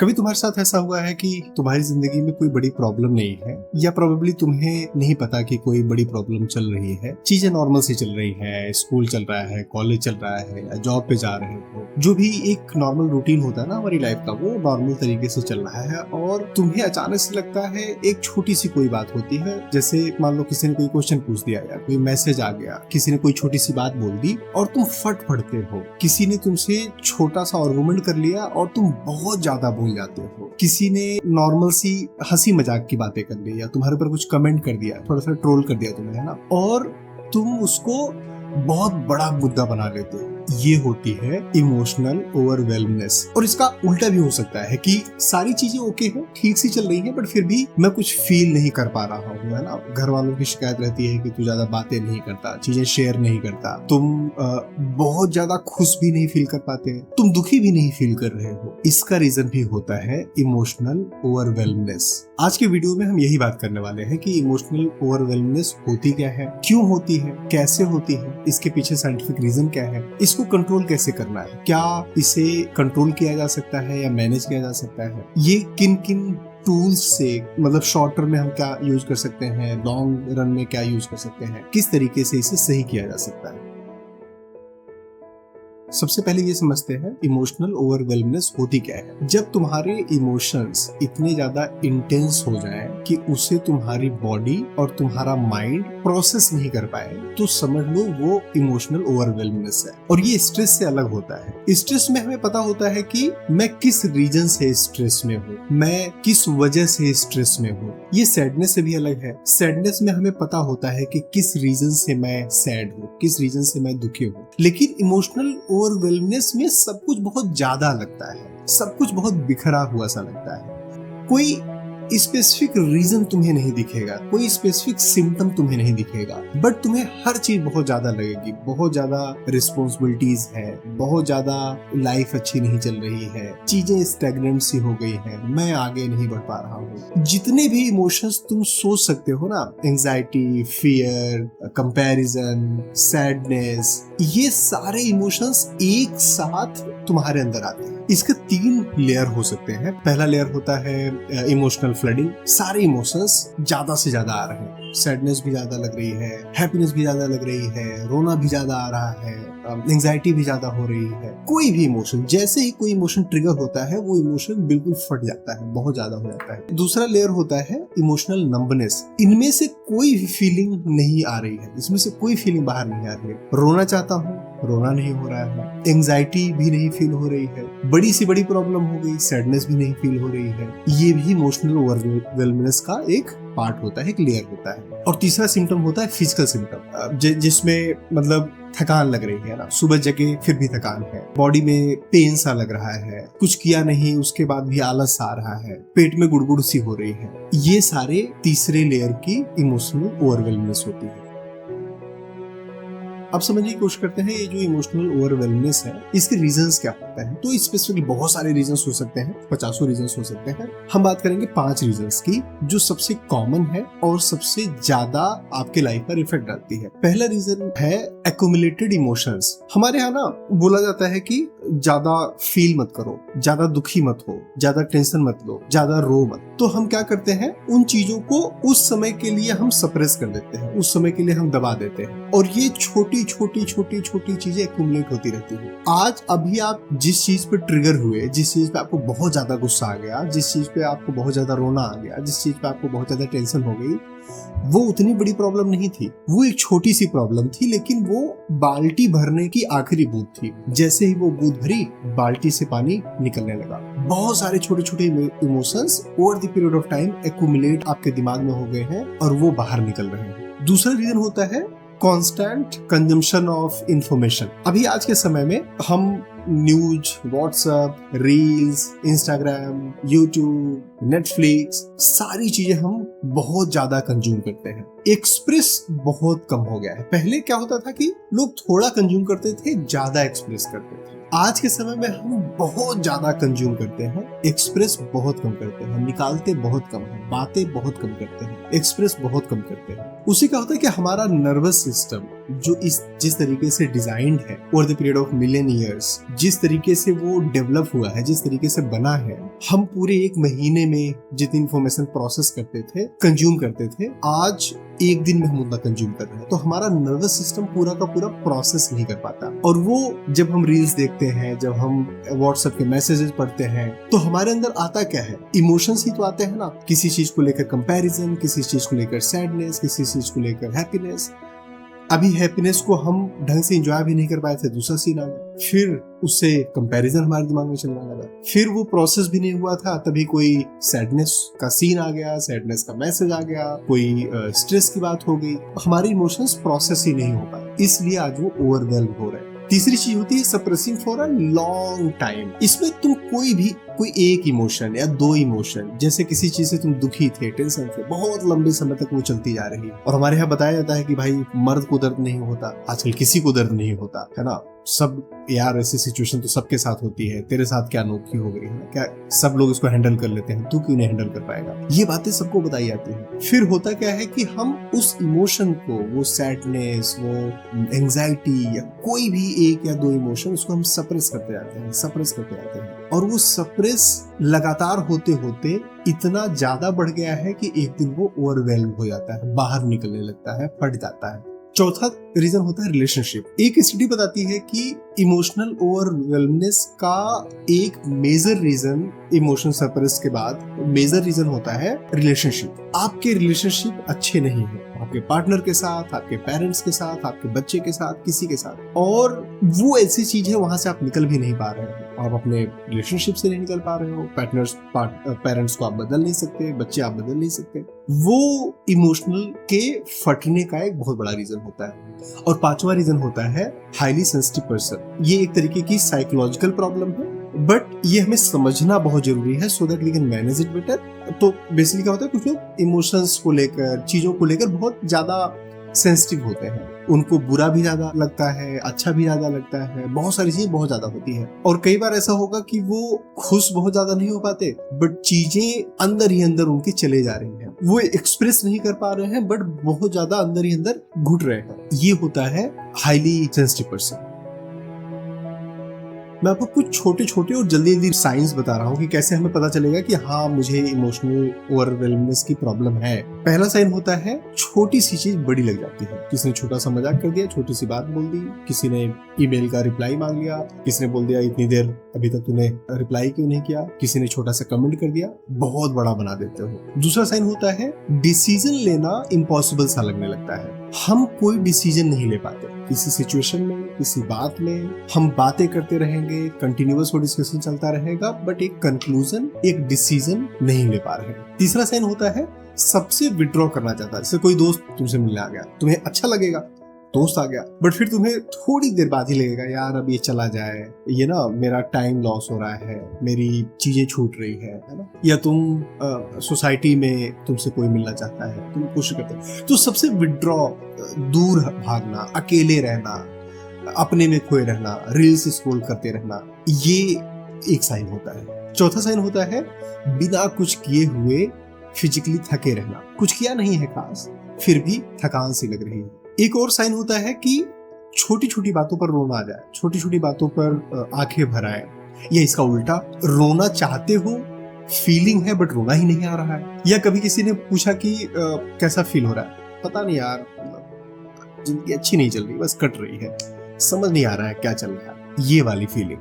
कभी तुम्हारे साथ ऐसा हुआ है कि तुम्हारी जिंदगी में कोई बड़ी प्रॉब्लम नहीं है या प्रोबेबली तुम्हें नहीं पता कि कोई बड़ी प्रॉब्लम चल रही है, चीजें नॉर्मल सी चल रही है, स्कूल चल रहा है, कॉलेज चल रहा है या जॉब पे जा रहे हो, जो भी एक नॉर्मल रूटीन होता है ना हमारी लाइफ का, वो नॉर्मल तरीके से चल रहा है और तुम्हें अचानक से लगता है एक छोटी सी कोई बात होती है, जैसे मान लो किसी ने कोई क्वेश्चन पूछ दिया या कोई मैसेज आ गया, किसी ने कोई छोटी सी बात बोल दी और तुम फट पड़ते हो, किसी ने तुमसे छोटा सा आर्गुमेंट कर लिया और तुम बहुत ज्यादा भूल जाते हो, किसी ने नॉर्मल सी हंसी मजाक की बातें कर ली या तुम्हारे ऊपर कुछ कमेंट कर दिया, थोड़ा सा ट्रोल कर दिया तुम्हें, है ना, और तुम उसको बहुत बड़ा मुद्दा बना लेते हो। ये होती है इमोशनल ओवरवेलमनेस। और इसका उल्टा भी हो सकता है कि सारी चीजें ओके है, ठीक सी चल रही है, बट फिर भी मैं कुछ फील नहीं कर पा रहा हूँ, है ना। घर वालों की शिकायत रहती है कि तू ज्यादा बातें नहीं करता, चीजें शेयर नहीं करता, तुम बहुत ज्यादा खुश भी नहीं फील कर पाते, तुम दुखी भी नहीं फील कर रहे हो। इसका रीजन भी होता है इमोशनल ओवरवेलमनेस। आज के वीडियो में हम यही बात करने वाले हैं कि इमोशनल ओवरवेलमनेस होती क्या है, क्यों होती है, कैसे होती है, इसके पीछे साइंटिफिक रीजन क्या है, इसको कंट्रोल कैसे करना है, क्या इसे कंट्रोल किया जा सकता है या मैनेज किया जा सकता है, ये किन किन टूल्स से, मतलब शॉर्ट टर्म में हम क्या यूज कर सकते हैं, लॉन्ग रन में क्या यूज कर सकते हैं, किस तरीके से इसे सही किया जा सकता है। सबसे पहले ये समझते हैं इमोशनल ओवरवेलमनेस होती क्या है। जब तुम्हारे इमोशंस इतने ज्यादा इंटेंस हो जाएं कि उसे तुम्हारी बॉडी और तुम्हारा माइंड प्रोसेस नहीं कर पाए, तो समझ लो वो इमोशनल ओवरवेलमनेस है। और ये स्ट्रेस से अलग होता है। स्ट्रेस में हमें पता होता है कि मैं किस रीजन से स्ट्रेस में हूँ, मैं किस वजह से स्ट्रेस में हूँ। ये सैडनेस से भी अलग है। सैडनेस में हमें पता होता है कि किस रीजन से मैं सैड हूँ, किस रीजन से मैं दुखी हूँ। लेकिन इमोशनल ओवरवेलमनेस में सब कुछ बहुत ज्यादा लगता है, सब कुछ बहुत बिखरा हुआ सा लगता है। कोई स्पेसिफिक रीजन तुम्हें नहीं दिखेगा, कोई स्पेसिफिक सिम्टम तुम्हें नहीं दिखेगा, बट तुम्हें हर चीज बहुत ज्यादा लगेगी। बहुत ज्यादा रिस्पॉन्सिबिलिटीज है, बहुत ज्यादा लाइफ अच्छी नहीं चल रही है, चीजें स्टैग्नेंट सी हो गई हैं, मैं आगे नहीं बढ़ पा रहा हूँ। जितने भी इमोशंस तुम सोच सकते हो ना, एंजाइटी, फियर, कंपैरिजन, सैडनेस, ये सारे इमोशंस एक साथ तुम्हारे अंदर आते हैं। इसके 3 लेयर हो सकते हैं। पहला लेयर होता है इमोशनल फ्लडिंग। सारे इमोशंस ज्यादा से ज्यादा आ रहे हैं, सैडनेस भी ज्यादा लग रही है, हैप्पीनेस भी ज्यादा लग रही है, रोना भी ज्यादा आ रहा है, एंजाइटी भी ज्यादा हो रही है। कोई भी इमोशन, जैसे ही कोई इमोशन ट्रिगर होता है, वो इमोशन बिल्कुल फट जाता है, बहुत ज्यादा हो जाता है। दूसरा लेयर होता है इमोशनल नंबनेस। इनमें से कोई भी फीलिंग नहीं आ रही है, इसमें से कोई फीलिंग बाहर नहीं आ रही है। रोना चाहता हूँ, रोना नहीं हो रहा है, एंजाइटी भी नहीं फील हो रही है, बड़ी सी बड़ी प्रॉब्लम हो गई, सैडनेस भी नहीं फील हो रही है। ये भी इमोशनल ओवरवेलमनेस का एक पार्ट होता है, एक लेयर होता है। और तीसरा सिम्टम होता है फिजिकल सिम्टम, जिसमें मतलब थकान लग रही है ना, सुबह जगे फिर भी थकान है, बॉडी में पेन सा लग रहा है, कुछ किया नहीं उसके बाद भी आलस आ रहा है, पेट में गुड़गुड़ सी हो रही है। ये सारे तीसरे लेयर की इमोशनल ओवरवेलमनेस होती है। अब समझने की कोशिश करते हैं ये जो इमोशनल ओवरवेलमनेस है, इसके रीजंस क्या होते हैं। तो स्पेसिफिकली बहुत सारे रीजंस हो सकते हैं, 50 रीजंस हो सकते हैं। हम बात करेंगे 5 रीजंस की, जो सबसे कॉमन है और सबसे ज्यादा आपके लाइफ पर इफेक्ट डालती है। पहला रीजन है एक्यूमुलेटेड इमोशंस। हमारे यहाँ ना बोला जाता है कि ज्यादा फील मत करो, ज्यादा दुखी मत हो, ज्यादा टेंशन मत लो, ज्यादा रो मत। तो हम क्या करते हैं, उन चीजों को उस समय के लिए हम सप्रेस कर देते हैं, उस समय के लिए हम दबा देते हैं, और ये छोटी छोटी चीजें एक्यूमुलेट होती रहती है। आज अभी आप जिस चीज पे ट्रिगर हुए, जिस चीज पे आपको बहुत ज्यादा गुस्सा आ गया, जिस चीज पे आपको बहुत ज्यादा रोना आ गया, जिस चीज पे आपको बहुत ज्यादा टेंशन हो गई, वो उतनी बड़ी प्रॉब्लम नहीं थी, वो एक छोटी सी प्रॉब्लम थी, लेकिन वो बाल्टी भरने की आखिरी बूंद थी। जैसे ही वो बूंद भरी, बाल्टी से पानी निकलने लगा। बहुत सारे छोटे छोटे emotions over the period of time accumulate आपके दिमाग में हो गए हैं और वो बाहर निकल रहे हैं। दूसरा रीजन होता है कॉन्स्टेंट कंजम्पशन ऑफ इंफॉर्मेशन। अभी आज के समय में हम news, WhatsApp, reels, Instagram, YouTube, Netflix, सारी चीजें हम बहुत ज्यादा कंज्यूम करते हैं। एक्सप्रेस बहुत कम हो गया है। पहले क्या होता था कि लोग थोड़ा कंज्यूम करते थे, ज्यादा एक्सप्रेस करते थे। आज के समय में हम बहुत ज्यादा कंज्यूम करते हैं, एक्सप्रेस बहुत कम करते हैं, निकालते बहुत कम है, बातें बहुत कम करते हैं, एक्सप्रेस बहुत कम करते हैं। उससे क्या होता है कि हमारा नर्वस सिस्टम जो जिस तरीके से डिजाइंड है over the period of million years, जिस तरीके से वो डेवलप हुआ है, जिस तरीके से बना है, हम पूरे एक महीने में जितनी इंफॉर्मेशन प्रोसेस करते थे, कंज्यूम करते थे, आज एक दिन में हम उतना कंज्यूम कर रहे हैं। तो हमारा नर्वस सिस्टम पूरा का पूरा प्रोसेस नहीं कर पाता। और वो जब हम रील्स देखते हैं, जब हम व्हाट्सएप के मैसेजेस पढ़ते हैं, तो हमारे अंदर आता क्या है? इमोशंस ही तो आते हैं ना। किसी चीज को लेकर कंपैरिजन, किसी चीज को लेकर सैडनेस, किसी चीज को लेकर हैप्पीनेस। अभी हैप्पीनेस को हम ढंग से एंजॉय भी नहीं कर पाए थे, दूसरा सीन आ गया, फिर उससे कंपैरिजन हमारे दिमाग में चलने लगा, फिर वो प्रोसेस भी नहीं हुआ था, तभी कोई सैडनेस का सीन आ गया, सैडनेस का मैसेज आ गया, कोई स्ट्रेस की बात हो गई। हमारे इमोशंस प्रोसेस ही नहीं हो पाए, इसलिए आज वो ओवरवेल्म हो रहे हैं। तीसरी चीज होती है suppressing for a long time. इसमें तुम कोई एक इमोशन या दो इमोशन, जैसे किसी चीज से तुम दुखी थे, टेंशन थे, बहुत लंबे समय तक वो चलती जा रही है। और हमारे यहाँ बताया जाता है कि भाई मर्द को दर्द नहीं होता, आजकल किसी को दर्द नहीं होता है ना। सब यार ऐसी सिचुएशन तो सबके साथ होती है, तेरे साथ क्या अनोखी हो गई है, क्या सब लोग इसको हैंडल कर लेते हैं, तू क्यों नहीं हैंडल कर पाएगा? ये बातें सबको बताई जाती है। फिर होता क्या है कि हम उस इमोशन को, वो सैडनेस, वो एंजाइटी या कोई भी एक या दो इमोशन, उसको हम सप्रेस करते जाते हैं। और वो सप्रेस लगातार होते होते इतना ज्यादा बढ़ गया है कि एक दिन वो ओवरवेल्म हो जाता है, बाहर निकलने लगता है, फट जाता है। चौथा रीजन होता है रिलेशनशिप। एक स्टडी बताती है कि इमोशनल ओवरवेलमनेस का एक मेजर रीजन, इमोशन सप्रेस के बाद मेजर रीजन होता है रिलेशनशिप। आपके रिलेशनशिप अच्छे नहीं है, आपके पार्टनर के साथ, आपके पेरेंट्स के साथ, आपके बच्चे के साथ, किसी के साथ। और वो ऐसी चीज है, वहां से आप निकल भी नहीं पा रहे हो, आप अपने रिलेशनशिप से नहीं निकल पा रहे हो। पेरेंट्स को आप बदल नहीं सकते, बच्चे आप बदल नहीं सकते। वो इमोशनल के फटने का एक बहुत बड़ा रीजन होता है। और पांचवा रीजन होता है हाईली सेंसिटिव पर्सन। ये एक तरीके की साइकोलॉजिकल प्रॉब्लम है, बट ये हमें समझना बहुत जरूरी है, so that we can manage it better. तो बेसिकली क्या होता है, कुछ लोग इमोशंस को लेकर, चीजों को लेकर बहुत ज्यादा सेंसिटिव होते हैं। उनको बुरा भी ज्यादा लगता है, अच्छा भी ज्यादा लगता है, बहुत सारी चीजें बहुत ज्यादा होती है। और कई बार ऐसा होगा कि वो खुश बहुत ज्यादा नहीं हो पाते, बट चीजें अंदर ही अंदर उनके चले जा रही हैं, वो एक्सप्रेस नहीं कर पा रहे हैं, बट बहुत ज्यादा अंदर ही अंदर घुट रहे हैं। ये होता है हाईली सेंसिटिव पर्सन। मैं आपको कुछ छोटे छोटे और जल्दी जल्दी साइंस बता रहा हूँ कि कैसे हमें पता चलेगा कि हाँ, मुझे इमोशनल ओवरवेलमनेस की प्रॉब्लम है। पहला साइन होता है छोटी सी चीज बड़ी लग जाती है। किसी ने छोटा सा मजाक कर दिया, छोटी सी बात बोल दी, किसी ने ईमेल का रिप्लाई मांग लिया, किसी ने बोल दिया इतनी देर अभी तक तूने रिप्लाई क्यों नहीं किया, किसी ने छोटा सा कमेंट कर दिया, बहुत बड़ा बना देते हो। दूसरा साइन होता है डिसीजन लेना इम्पॉसिबल सा लगने लगता है। हम कोई डिसीजन नहीं ले पाते किसी सिचुएशन में, किसी बात में। हम बातें करते रहेंगे, कंटिन्यूअस वो डिस्कशन चलता रहेगा, बट एक कंक्लूजन, एक डिसीजन नहीं ले पा रहे। तीसरा साइन होता है सबसे विड्रॉ करना चाहता है। जैसे कोई दोस्त तुमसे मिलने आ गया, तुम्हें अच्छा लगेगा, दोस्त आ गया, बट फिर तुम्हें थोड़ी देर बाद ही लगेगा यार अब ये चला जाए, ये ना मेरा टाइम लॉस हो रहा है, मेरी चीजें छूट रही है ना। या तुम सोसाइटी में तुमसे कोई मिलना चाहता है, तुम कोशिश करते हो, तो सबसे विड्रॉ, दूर भागना, अकेले रहना, अपने में खोए रहना, रील्स स्क्रॉल करते रहना, ये एक साइन होता है। चौथा साइन होता है बिना कुछ किए हुए फिजिकली थके रहना। कुछ किया नहीं है खास, फिर भी थकान सी लग रही है। एक और साइन होता है कि छोटी छोटी बातों पर रोना आ जाए, छोटी छोटी बातों पर आंखें भर आए, या इसका उल्टा, रोना चाहते हो, फीलिंग है बट रोना ही नहीं आ रहा है। या कभी किसी ने पूछा कि कैसा फील हो रहा है, पता नहीं यार, जिंदगी अच्छी नहीं चल रही, बस कट रही है, समझ नहीं आ रहा है क्या चल रहा है, ये वाली फीलिंग।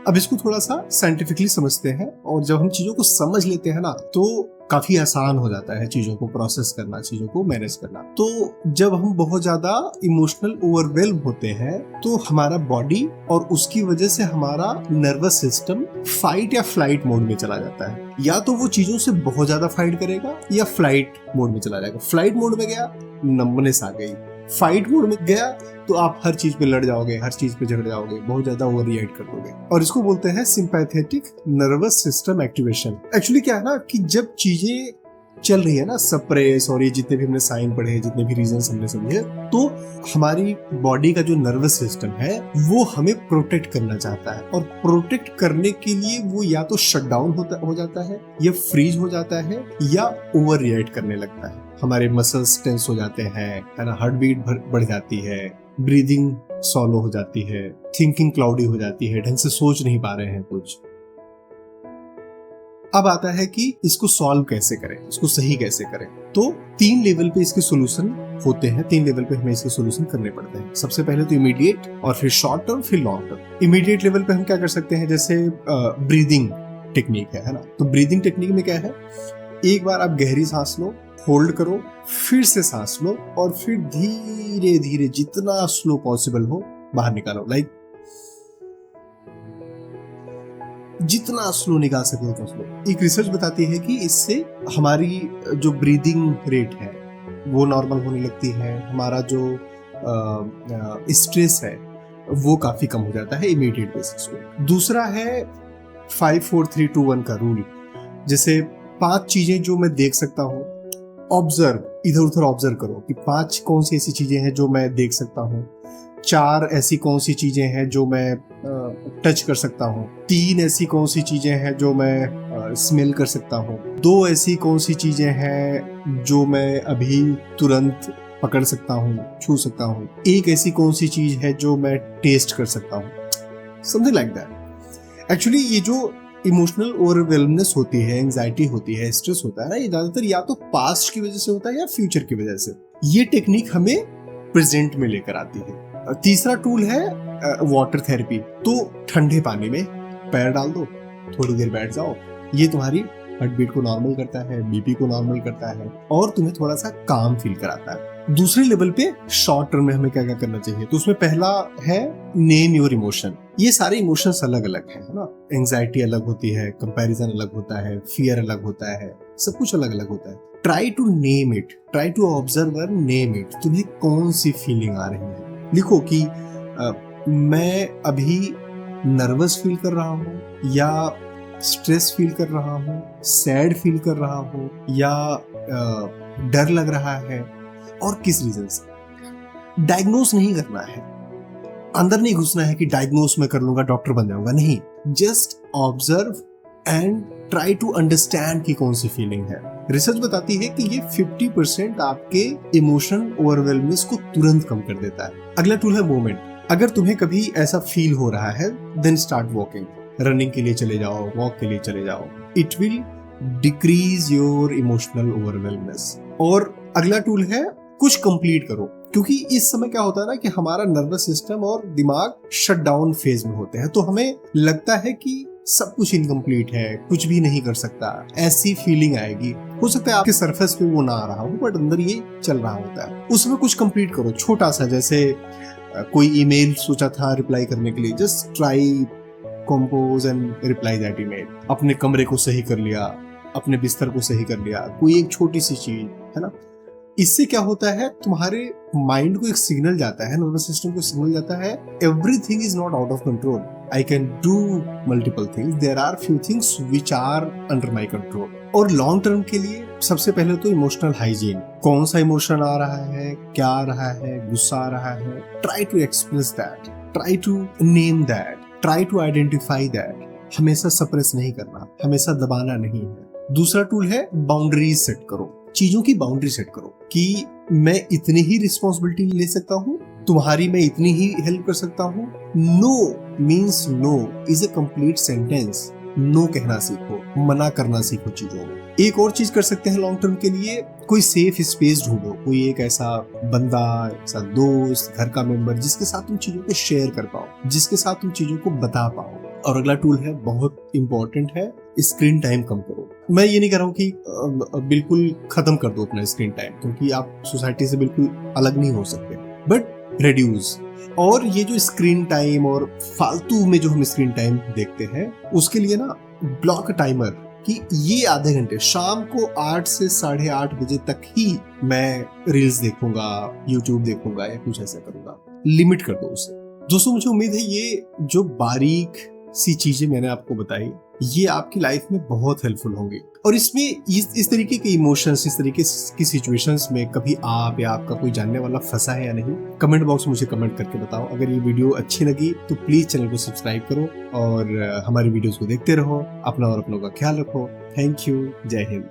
अब इसको थोड़ा सा साइंटिफिकली समझते हैं, और जब हम चीजों को समझ लेते हैं ना, तो काफी आसान हो जाता है चीजों को प्रोसेस करना, चीजों को मैनेज करना। तो जब हम बहुत ज्यादा इमोशनल ओवरवेल्म होते हैं, तो हमारा बॉडी और उसकी वजह से हमारा नर्वस सिस्टम फाइट या फ्लाइट मोड में चला जाता है। या तो वो चीजों से बहुत ज्यादा फाइट करेगा, या फ्लाइट मोड में चला जाएगा। फ्लाइट मोड में गया, नंबनेस आ गई। फाइट मोड में गया तो आप हर चीज पे लड़ जाओगे, हर चीज पे झगड़ जाओगे, बहुत ज्यादा ओवर रिएक्ट कर दोगे। और इसको बोलते हैं sympathetic nervous system activation. Actually क्या है ना कि जब चीजें चल रही है ना, सप्रेस और ये जितने भी हमने साइन पढ़े हैं, जितने भी रीजंस हमने समझे, तो हमारी बॉडी का जो नर्वस सिस्टम है वो हमें प्रोटेक्ट करना चाहता है। और प्रोटेक्ट करने के लिए वो या तो शट डाउन हो जाता है, या फ्रीज हो जाता है, या ओवर रिएक्ट करने लगता है। हमारे मसल्स टेंस हो जाते हैं, है ना, हार्ट बीट बढ़ जाती है, ब्रीदिंग सॉलो हो जाती है, थिंकिंग क्लाउडी हो जाती है, ढंग से सोच नहीं पा रहे हैं कुछ, अब आता है कि इसको सॉल्व कैसे करें, इसको सही कैसे करें। तो 3 लेवल पे इसके सॉल्यूशन होते हैं, 3 लेवल पे हमें इसके सॉल्यूशन करने पड़ते हैं। सबसे पहले तो इमीडिएट, और फिर शॉर्ट टर्म, फिर लॉन्ग टर्म। इमीडिएट लेवल पे हम क्या कर सकते हैं, जैसे ब्रीदिंग टेक्निक है ना। तो ब्रीदिंग टेक्निक में क्या है, एक बार आप गहरी सांस लो, होल्ड करो, फिर से सांस लो और फिर धीरे धीरे जितना स्लो पॉसिबल हो बाहर निकालो। लाइक जितना स्लो निकाल सके उतना स्लो। एक रिसर्च बताती है कि इससे हमारी जो ब्रीदिंग रेट है वो नॉर्मल होने लगती है, हमारा जो स्ट्रेस है वो काफी कम हो जाता है इमीडिएट बेसिस पे। दूसरा है 5 4 3 2 1 का रूल। जैसे 5 चीजें जो मैं देख सकता हूँ, ऑब्जर्व, इधर उधर ऑब्जर्व करो कि 5 कौन सी ऐसी चीजें हैं जो मैं देख सकता हूँ, 4 ऐसी कौन सी चीजें हैं जो मैं टच कर सकता हूँ, 3 ऐसी कौन सी चीजें हैं जो मैं स्मेल कर सकता हूँ, 2 ऐसी कौन सी चीजें हैं जो मैं अभी तुरंत पकड़ सकता हूँ, छू सकता हूँ, 1 ऐसी कौन सी चीज है जो मैं टेस्ट कर सकता हूँ, समथिंग लाइक दैट। एक्चुअली ये जो इमोशनल ओवरवेलमनेस होती है, एंजाइटी होती है, स्ट्रेस होता है ना, ये ज्यादातर या तो पास्ट की वजह से होता है या फ्यूचर की वजह से। ये टेक्निक हमें प्रेजेंट में लेकर आती है। तीसरा टूल है वाटर थेरेपी। तो ठंडे पानी में पैर डाल दो, थोड़ी देर बैठ जाओ, ये तुम्हारी हार्ट बीट को नॉर्मल करता है, बीपी को नॉर्मल करता है और तुम्हें थोड़ा सा काम फील कराता है। दूसरे लेवल पे शॉर्ट टर्म में हमें क्या क्या करना चाहिए, तो उसमें पहला है नेम योर इमोशन। ये सारे इमोशंस अलग अलग है ना। एंजाइटी अलग होती है, कंपैरिजन अलग होता है, फियर अलग होता है, सब कुछ अलग अलग होता है। Try to name it, try to observe and name it. तुम्हें कौन सी फीलिंग आ रही है, लिखो कि मैं अभी नर्वस फील कर रहा हूँ या स्ट्रेस फील कर रहा हूँ, सैड फील कर रहा हूँ या डर लग रहा है और किस रीजन से। डायग्नोस नहीं करना है, अंदर नहीं घुसना है कि डायग्नोस मैं कर लूंगा डॉक्टर बन जाऊंगा, नहीं। Just observe and try to understand कि कौन सी फीलिंग है। रिसर्च बताती है कि ये 50% आपके इमोशन ओवरवेलमनेस को तुरंत कम कर देता है। अगला टूल है मूवमेंट। अगर तुम्हें कभी ऐसा फील हो रहा है, देन स्टार्ट वॉकिंग। रनिंग के लिए चले जाओ, वॉक के लिए चले जाओ, it will decrease your emotional overwhelmness. और अगला टूल है कुछ कंप्लीट करो, क्योंकि इस समय क्या होता है ना कि हमारा नर्वस सिस्टम और दिमाग शट डाउन फेज में होते हैं, तो हमें लगता है कि सब कुछ इनकम्प्लीट है, कुछ भी नहीं कर सकता, ऐसी फीलिंग आएगी। हो सकता है आपके सरफेस पे वो ना आ रहा हो, बट अंदर ये चल रहा होता है। उसमें कुछ कंप्लीट करो, छोटा सा, जैसे कोई ईमेल सोचा था रिप्लाई करने के लिए, just try compose and reply that email. अपने कमरे को सही कर लिया, अपने बिस्तर को सही कर लिया, कोई एक छोटी सी चीज है ना। इससे क्या होता है, तुम्हारे माइंड को एक सिग्नल जाता है, नर्वस सिस्टम को सिग्नल जाता है, everything is not out of control, I can do multiple things, there are few things which are under my control. और लॉन्ग टर्म के लिए सबसे पहले तो इमोशनल हाइजीन। कौन सा इमोशन आ रहा है, क्या आ रहा है, गुस्सा आ रहा है, try to express that, try to name that, try to identify that. हमेशा सप्रेस नहीं करना, हमेशा दबाना नहीं है। दूसरा टूल है बाउंड्रीज सेट करो। चीजों की बाउंड्री सेट करो कि मैं इतनी ही रिस्पॉन्सिबिलिटी ले सकता हूँ, तुम्हारी मैं इतनी ही हेल्प कर सकता हूँ। No means no is a complete sentence. No कहना सीखो, मना करना सीखो चीजों में। एक और चीज कर सकते हैं लॉन्ग टर्म के लिए, कोई सेफ स्पेस ढूंढो, कोई एक ऐसा बंदा, ऐसा दोस्त, घर का मेंबर जिसके साथ तुम चीजों को शेयर कर पाओ, जिसके साथ तुम चीजों को बता पाओ। और अगला टूल है, बहुत इंपॉर्टेंट है, स्क्रीन टाइम कम करो। मैं ये नहीं कह रहा हूँ कि बिल्कुल खत्म कर दो अपना स्क्रीन टाइम, क्योंकि आप सोसाइटी से बिल्कुल अलग नहीं हो सकते, बट रिड्यूस। और ये जो स्क्रीन टाइम और फालतू में जो हम स्क्रीन टाइम देखते हैं, उसके लिए ना ब्लॉक टाइमर कि ये आधे घंटे शाम को 8 से 8:30 बजे तक ही मैं रील्स देखूंगा, यूट्यूब देखूंगा या कुछ ऐसा करूंगा। लिमिट कर दो उसे। दोस्तों, मुझे उम्मीद है ये जो बारीक सी चीजें मैंने आपको बताई, ये आपकी लाइफ में बहुत हेल्पफुल होंगी। और इसमें इस तरीके के इमोशंस, इस तरीके की सिचुएशंस में कभी आप या आपका कोई जानने वाला फंसा है या नहीं, कमेंट बॉक्स में मुझे कमेंट करके बताओ। अगर ये वीडियो अच्छी लगी तो प्लीज चैनल को सब्सक्राइब करो और हमारी वीडियोस को देखते रहो। अपना और अपनों का ख्याल रखो। Thank you. जय हिंद।